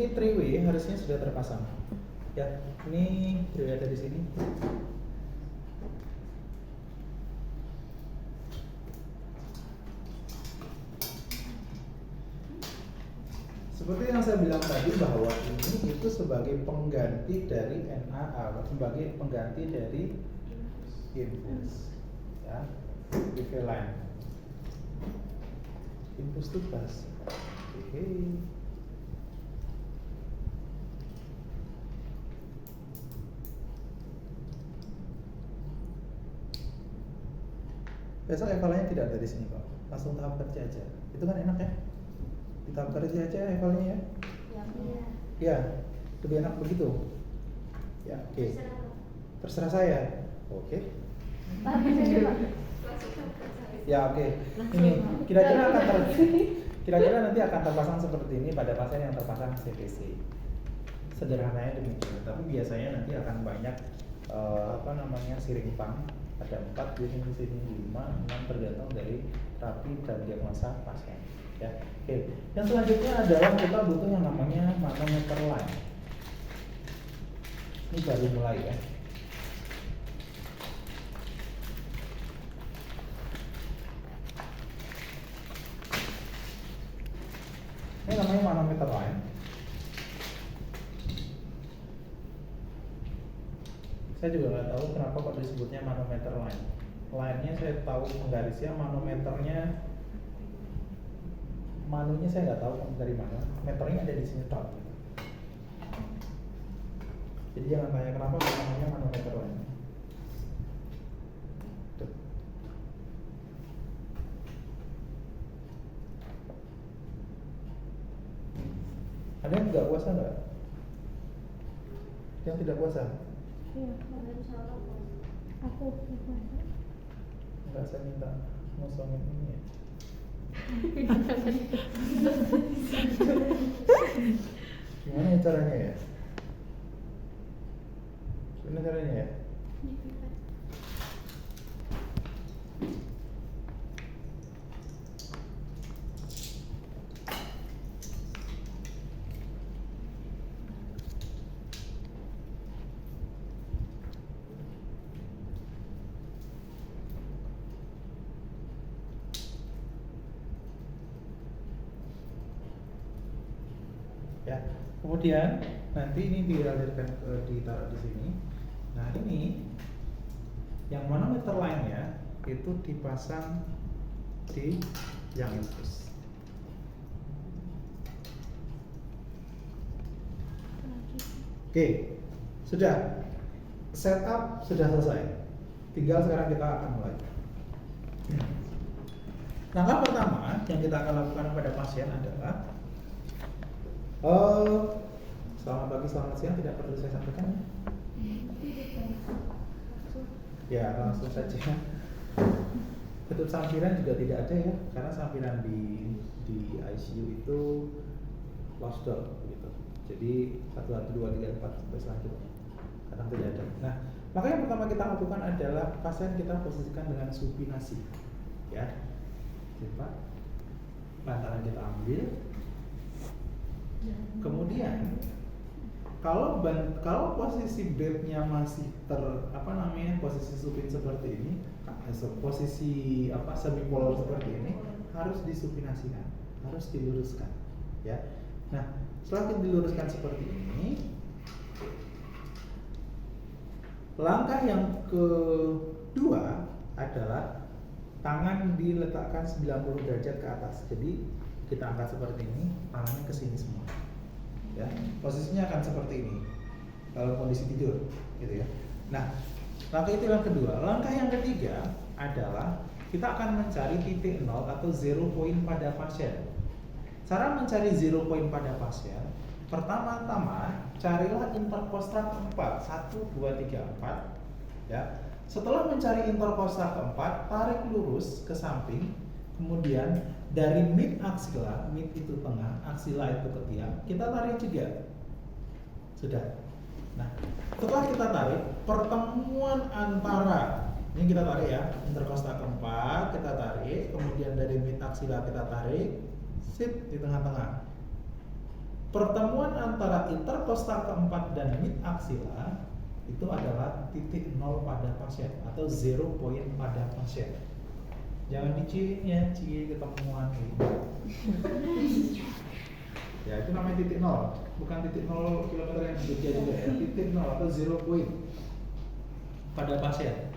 ini 3W harusnya sudah terpasang. Ya, ini 3W ada di sini. Seperti yang saya bilang tadi bahwa ini itu sebagai pengganti dari NAA, sebagai pengganti dari impuls, ya, PV line, impuls to bus. Oke. Besok evaluasinya tidak ada di sini Pak, langsung tahap kerja aja. Itu kan enak ya? Di tahap kerja aja evaluasinya ya? Iya. Ya, lebih enak begitu. Ya, oke. Terserah saya. Oke. Ya, oke. Ini kira-kira nanti akan terpasang seperti ini pada pasien yang terpasang CPC. Sederhananya demikian. Tapi biasanya nanti akan banyak siring pang. Ada 4 di sini 5, 6 tergantung dari terapi dan diagnosa pasien. Ya, oke. Yang selanjutnya adalah kita butuh yang namanya manometer line. Ini baru mulai ya. Ini namanya manometer line. Saya juga nggak tahu kenapa kok disebutnya manometer line. Line-nya saya tahu penggarisnya, manometernya, manunya saya nggak tahu dari mana. Meternya ada di sini top. Jadi jangan tanya kenapa kok namanya manometer line. Tuh. Ada yang nggak puasa nggak? Yang tidak puasa? Iya, aku puasa. Enggak, saya minta ngosongin ini ya. Gimana ya caranya ya? Gimana caranya ya? Ya, kemudian nanti ini dialirkan ditaruh di sini. Nah ini yang manometer line-nya itu dipasang di yang infus. Oke, sudah setup sudah selesai. Tinggal sekarang kita akan mulai. Langkah pertama yang kita akan lakukan pada pasien adalah selamat pagi, selamat siang, tidak perlu saya sampaikan ya, langsung saja. Tutup sampiran juga tidak ada ya, karena sampiran di ICU itu lost door gitu. Jadi 1, 2, 3, 4 sampai selanjutnya kadang tidak ada. Nah, maka yang pertama kita lakukan adalah pasien kita posisikan dengan supinasi ya. Coba bantalan kita ambil. Kemudian kalau posisi bednya masih posisi supin seperti ini, posisi semipolar seperti ini, harus disupinasikan, harus diluruskan, ya. Nah, setelah diluruskan seperti ini, langkah yang kedua adalah tangan diletakkan 90 derajat ke atas. Jadi kita angkat seperti ini, tangannya ke sini semua. Ya, posisinya akan seperti ini. Kalau kondisi tidur, gitu ya. Nah, langkah itu yang kedua. Langkah yang ketiga adalah kita akan mencari titik nol atau zero point pada pasien. Cara mencari zero point pada pasien, pertama-tama carilah interkostal keempat, 1, 2, 3, 4. Ya. Setelah mencari interkostal keempat, tarik lurus ke samping. Kemudian dari mid aksila, mid itu tengah, aksila itu ketiak, kita tarik juga. Sudah. Nah, setelah kita tarik, pertemuan antara, ini kita tarik ya, interkostal keempat, kita tarik, kemudian dari mid aksila kita tarik, sip di tengah-tengah. pertemuan antara interkostal keempat dan mid aksila itu adalah titik nol pada pasien atau zero point pada pasien. Jangan diciin ya, cie ketemuan gitu. Ya itu namanya titik nol, bukan titik 0 km yang Jogja juga ya, titik nol atau zero point pada pasien.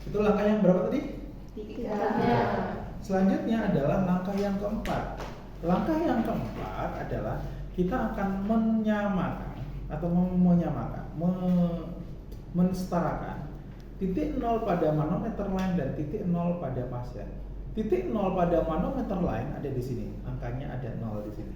Itu langkah yang berapa tadi? 3. Selanjutnya adalah langkah yang keempat. Langkah yang keempat adalah kita akan menyamakan atau mensetarakan titik nol pada manometer line dan titik nol pada pasien. Titik nol pada manometer line ada di sini, angkanya ada 0 di sini.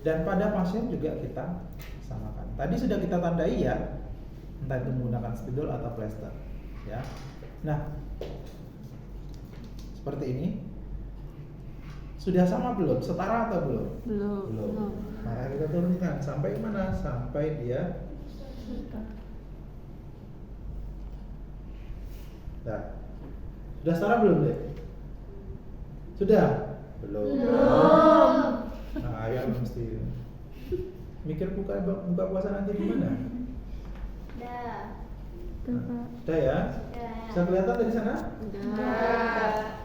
Dan pada pasien juga kita samakan. Tadi sudah kita tandai ya, entah itu menggunakan spidol atau plester, ya. Nah, seperti ini. Sudah sama belum? Setara atau belum? Belum. Maka kita turunkan sampai mana? Sampai dia. Nah, sudah setara belum deh? Sudah? Belum. Nah, ya mesti mikir buka puasa nanti gimana? Udah ya? Bisa kelihatan dari sana?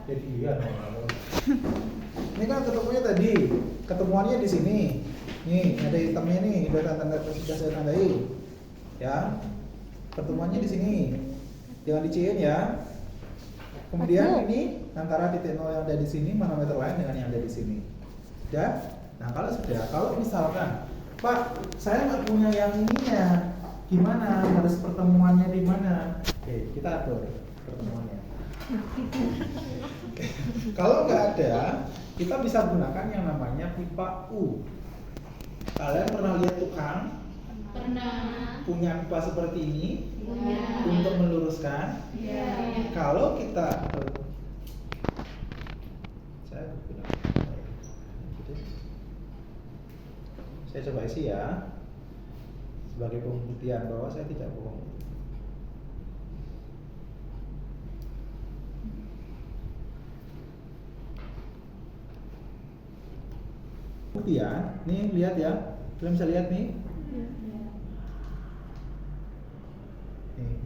Jadi iya dong. Ini kan ketemunya tadi, ketemuannya di sini. Nih ada hitamnya nih, sudah saya tandai. Ya, ketemuannya di sini. Jangan diciin ya. Kemudian ini antara titik nol yang ada di sini manometer lain dengan yang ada di sini. Ya. Nah kalau misalkan, Pak, saya nggak punya yang ininya, gimana? Harus pertemuannya di mana? Oke, kita atur pertemuannya. Kalau nggak ada, kita bisa gunakan yang namanya pipa U. Kalian pernah lihat tukang? Pernah. Punya pipa seperti ini? Punya. Untuk meluruskan? Iya. Kalau kita saya coba isi ya sebagai pembuktian bahwa saya tidak bohong. Buktian, nih lihat ya, kalian bisa lihat nih. Nih,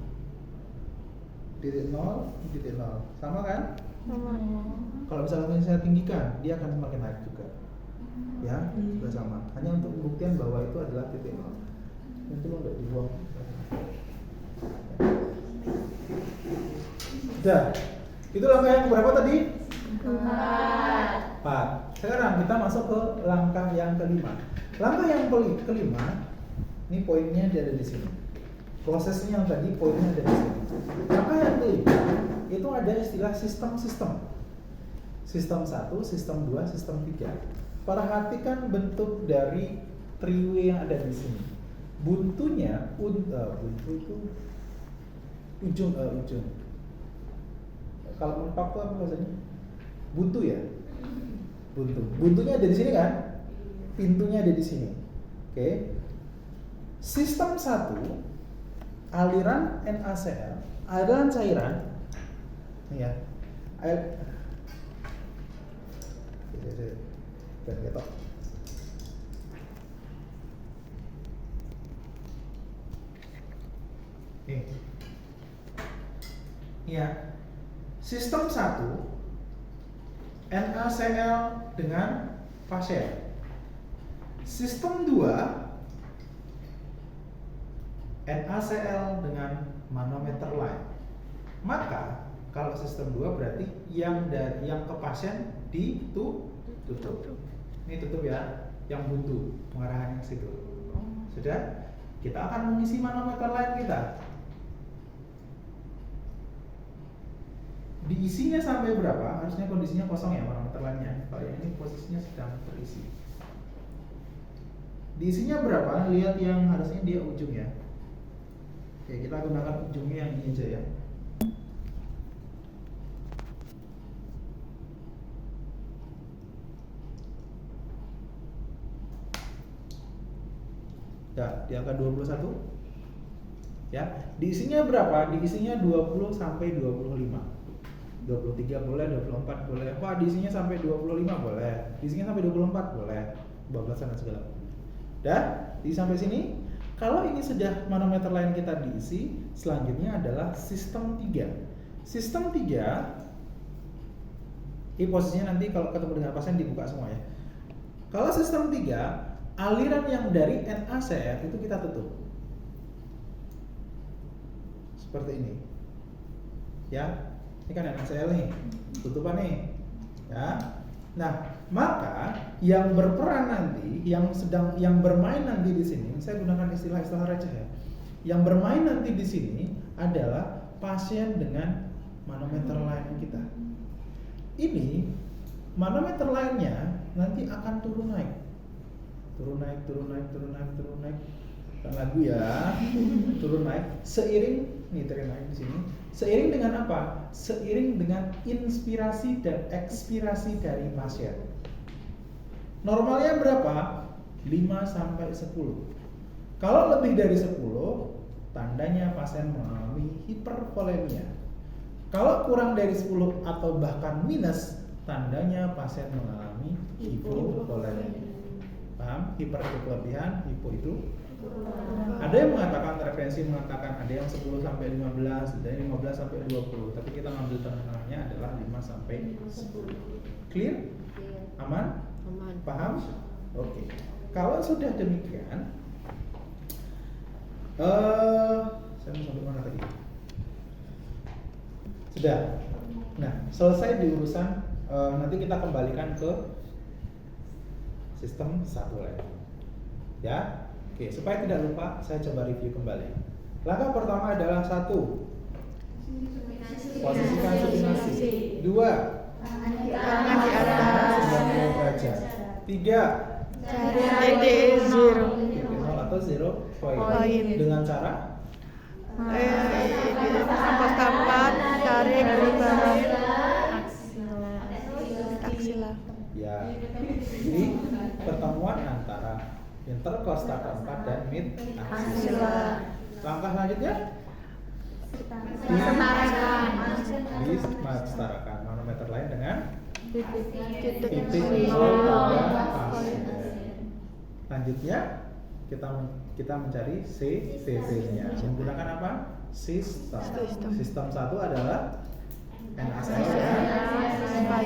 titik nol, sama kan? Kalau misalnya saya tinggikan, dia akan semakin naik juga. Ya, juga sama. Hanya untuk pembuktian bahwa itu adalah titik nol. Itu lo nggak dibuang. Udah, itu langkah yang berapa tadi? 4. Sekarang kita masuk ke langkah yang kelima. Langkah yang kelima, ini poinnya ada di sini. Prosesnya yang tadi poinnya ada di sini. Langkah yang kelima itu ada istilah sistem-sistem. Sistem 1, sistem 2, sistem 3. Perhatikan bentuk dari triway yang ada di sini. Buntunya, buntu itu ujung. Kalau mentok itu apa bahasanya? Buntu ya. Buntunya ada di sini kan? Pintunya ada di sini. Oke. Sistem 1, aliran NaCl, aliran cairan. Nih ya. Dan ketok. Nih. Ya. Sistem 1 NaCl dengan pasien. Sistem 2 NaCl dengan manometer line. Maka kalau sistem 2 berarti yang ke pasien ditutup. Ini tutup ya, yang buntu mengarahkan ke situ. Sudah? Kita akan mengisi manometer line kita. Diisinya sampai berapa? Harusnya kondisinya kosong ya manometer line-nya. Kalau yang ini posisinya sedang terisi. Diisinya berapa? Lihat yang harusnya dia ujung ya. Oke, kita gunakan ujungnya yang ini aja ya. Ya, di angka 21. Ya, diisinya berapa? Diisinya 20 sampai 25. 23 boleh, 24 boleh. Wah, diisinya sampai 25 boleh. Diisinya sampai 24 boleh. 12-an dan segala. Udah? Di sampai sini. Kalau ini sudah manometer lain kita diisi, selanjutnya adalah sistem 3. Sistem 3, ini posisinya nanti kalau ketemu dengan pasien dibuka semua ya. Kalau sistem 3, aliran yang dari NaCl itu kita tutup. Seperti ini. Ya, ini kan NaCl nih, tutupan nih. Ya. Nah, maka yang berperan nanti, yang bermain nanti di sini, saya gunakan istilah-istilah receh ya. Yang bermain nanti di sini adalah pasien dengan manometer lain kita. Ini manometer lainnya nanti akan turun naik. Turun naik. Bukan lagu ya. Turun naik seiring naik di sini. Seiring dengan apa? Seiring dengan inspirasi dan ekspirasi dari pasien. Normalnya berapa? 5 sampai 10. Kalau lebih dari 10, tandanya pasien mengalami hipervolemia. Kalau kurang dari 10 atau bahkan minus, tandanya pasien mengalami hipovolemia. Paham? Hiper itu kelebihan, hipo itu ada yang mengatakan referensi mengatakan ada yang 10 sampai 15, ada yang 15 sampai 20, tapi kita ngambil tengah-tengahnya adalah 5 sampai 10. Clear? Aman? Aman. Paham? Oke. Kalau sudah demikian, saya mau sampai mana tadi? Sudah. Nah, selesai di urusan nanti kita kembalikan ke sistem 1 lagi. Ya. Oke, supaya tidak lupa, saya coba review kembali. Langkah pertama adalah 1, posisikan supinasi. 2, Tangan di atas. 90 derajat. 3, Cari titik zero. titik 0 atau 0 point. Point. Dengan cara Angkat tarik dari bawah aksila. ya. Jadi pertemuan antara interkosta keempat dan mid aksila. Langkah selanjutnya disetarakan manometer lain dengan titik nol pada pasien. Selanjutnya kita mencari CVV-nya menggunakan apa? Sistem. Sistem 1 adalah NaCl dan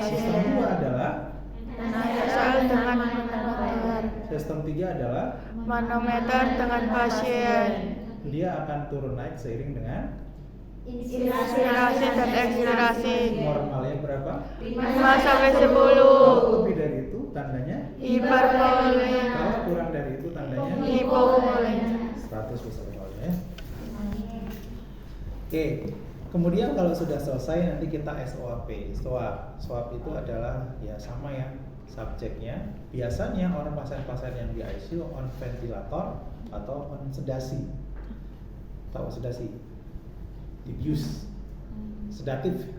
sistem 2 adalah NaCl dengan manometer. sistem 3 adalah Manometer dengan pasien. dia akan turun naik seiring dengan Inspirasi dan ekspirasi. normalnya berapa? 5 sampai 10. Kalau lebih dari itu tandanya, Hipervolemia. kalau kurang dari itu tandanya Hipovolemia. 100 besar ya. Oke, kemudian kalau sudah selesai nanti kita SOAP. SOAP itu adalah ya sama ya subjeknya. Biasanya orang pasien-pasien yang di ICU on ventilator atau on sedasi. Tahu sedasi? Diffuse. Sedatif.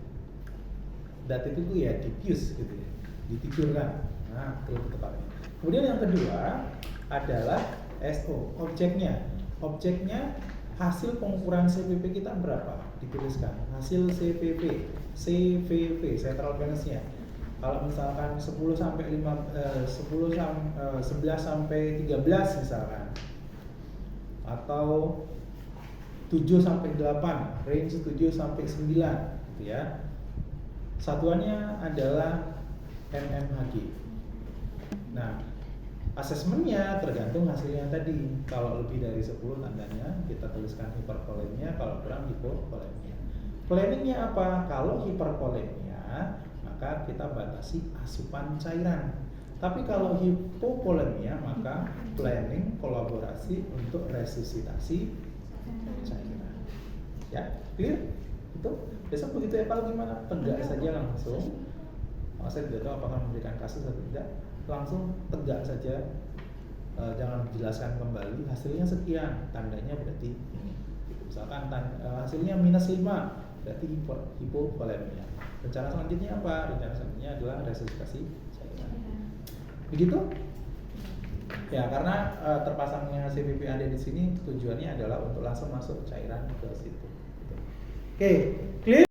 Sedatif itu ya diffuse gitu ya. Ditidurkan. Nah, itu tepatnya. Kemudian yang kedua adalah SO, objeknya. Objeknya hasil pengukuran CVV kita berapa? Dituliskan. Hasil CVV, central venous-nya. Kalau misalkan 11 sampai 13 misalkan. Atau 7 sampai 8, range 7 sampai 9 gitu ya. Satuannya adalah mmHg. Nah, asesmennya tergantung hasilnya tadi. Kalau lebih dari 10 tandanya kita tuliskan hipervolemia, kalau kurang hipovolemia. Planningnya apa? Kalau hipervolemia maka kita batasi asupan cairan. Tapi kalau hipovolemia maka planning kolaborasi untuk resusitasi cairan. Ya, clear? Itu besok begitu ya Pak, gimana? Tegak saja langsung. Saya tidak tahu apakah memberikan kasus atau tidak. Langsung tegak saja, jangan dijelaskan kembali. Hasilnya sekian, tandanya berarti ini. Misalkan hasilnya -5, berarti hipovolemia. Rencana selanjutnya apa? Rencana selanjutnya adalah resusitasi cairan. Begitu? Ya, karena terpasangnya CVV ada di sini tujuannya adalah untuk langsung masuk cairan ke situ. Oke, clear?